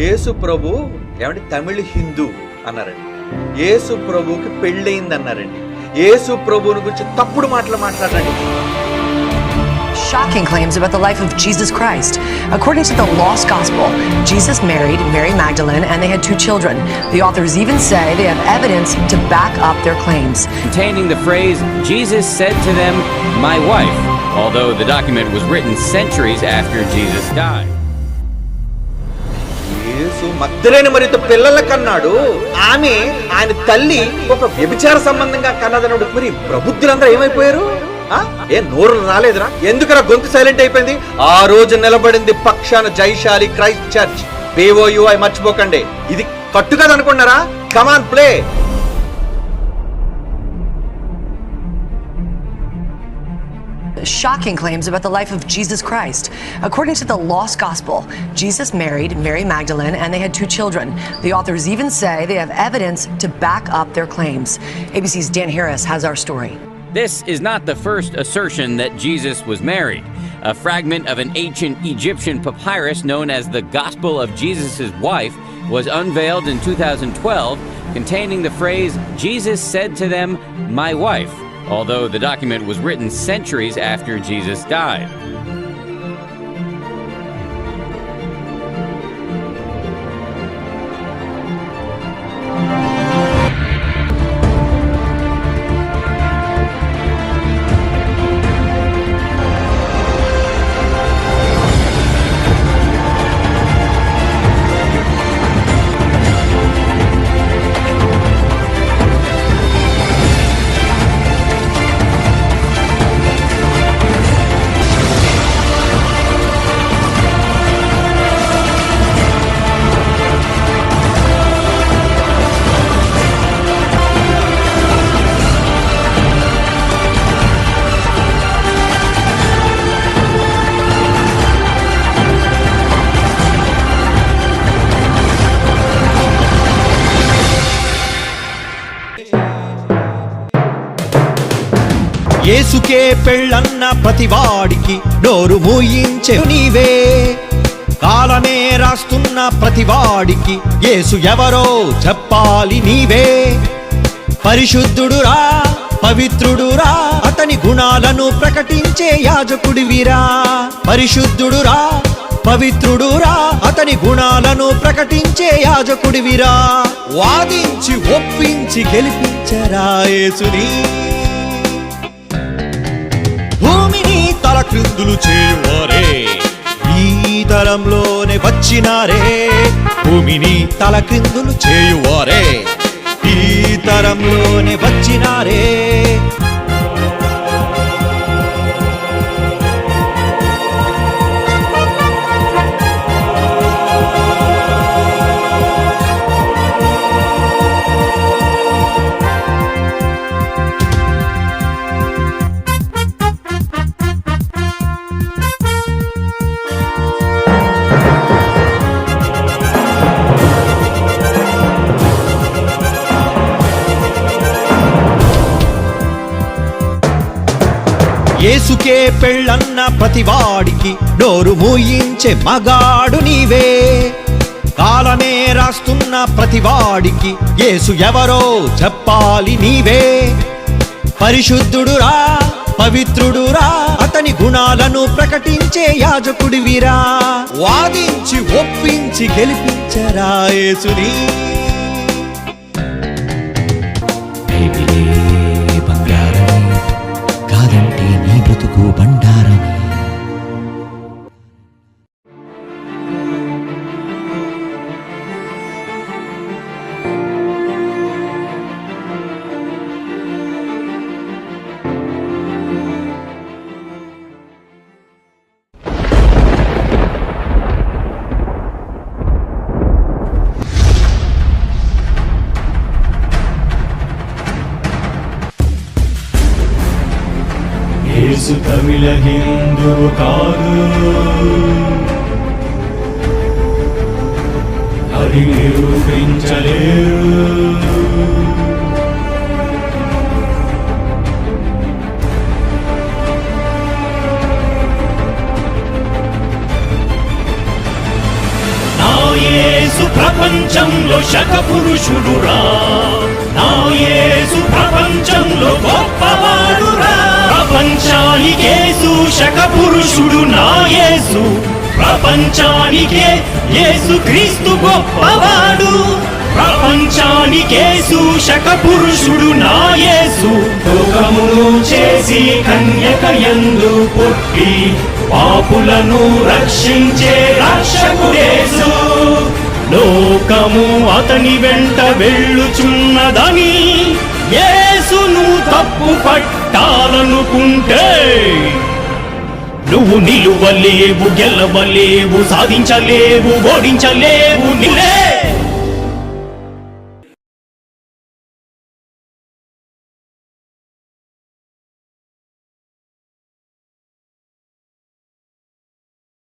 యేసు ప్రభు ఏమంటే తమిళ హిందూ అన్నారండి. యేసు ప్రభుకి పెళ్ళయింది అన్నారండి. యేసు ప్రభువుని గురించి తప్పుడు మాటలు మాట్లాడండి. Shocking claims about the life of Jesus Christ. According to the Lost Gospel, Jesus married Mary Magdalene and they had 2 children. The authors even say they have evidence to back up their claims. Containing the phrase, Jesus said to them, my wife, although the document was written centuries after Jesus died. యేసు మగ్దలేని మరియతో పిల్లల కన్నాడు. ఆమె ఆయన తల్లి ఒక వ్యభిచార సంబంధంగా కన్నదన్నాడు. మరి ప్రబుద్ధులందరూ ఏమైపోయారు? ఏ నోరు రాలేదురా? ఎందుకరా గొంతు సైలెంట్ అయిపోయింది? ఆ రోజు నిలబడింది పక్షాన జైశాలి క్రైస్ట్ చర్చ్. BOUI మర్చిపోకండి. ఇది కట్టు కదా అనుకున్నారా? కమాన్ play. Shocking claims about the life of Jesus Christ. According to the Lost Gospel, Jesus married Mary Magdalene and they had 2 children. The authors even say they have evidence to back up their claims. ABC's Dan Harris has our story. This is not the first assertion that Jesus was married. A fragment of an ancient Egyptian papyrus known as the Gospel of Jesus' Wife was unveiled in 2012, containing the phrase, Jesus said to them, my wife, although the document was written centuries after Jesus died. యేసుకే పెళ్ళన్న ప్రతివాడికి నోరు మూయించే నీవే. కాలమే రాస్తున్న ప్రతివాడికి యేసు ఎవరో చెప్పాలి నీవే. పరిశుద్ధుడురా, పవిత్రుడురా, అతని గుణాలను ప్రకటించే యాజకుడివిరా. పరిశుద్ధుడురా, పవిత్రుడురా, అతని గుణాలను ప్రకటించే యాజకుడివిరా. వాదించి ఒప్పించి గెలిపించరా యేసుని. భూమిని తలక్రిందులు చేయువారే ఈ తరంలోనే వచ్చినారే. భూమిని తలక్రిందులు చేయువారే ఈ తరంలోనే వచ్చినారే. యేసుకే పెళ్ళన్న ప్రతివాడికి నోరు మూయించే మగాడు నీవే. కాలమే రాస్తున్న ప్రతివాడికి యేసు ఎవరో చెప్పాలి నీవే. పరిశుద్ధుడురా, పవిత్రుడురా, అతని గుణాలను ప్రకటించే యాజకుడివిరా. వాదించి ఒప్పించి గెలిపించరా యేసుని. కాదంటే నీ బ్రతుకు బండారమే. యేసు తమిళ హిందూ కాదు, అది నిరూపించలేరు. నా యేసు ప్రపంచంలో శక పురుషుడురా, నా యేసు ప్రపంచంలో గొప్పవాడురా. ప్రపంచానికేసు శక పురుషుడు నా యేసు, ప్రపంచానికే యేసు క్రీస్తు గొప్పవాడు. ప్రపంచానికేసు శక పురుషుడు నా యేసు, లోకమును చేసి కన్యకయందు పుట్టి పాపులను రక్షించే రక్షకుడేసు. లోకము అతని వెంట వెళ్ళుచున్నదని యేసును తప్పు పట్టాలనుకుంటే నువ్వు నిలువలేవు, గెలవలేవు, సాధించలేవు, ఓడించలేవు. నిలే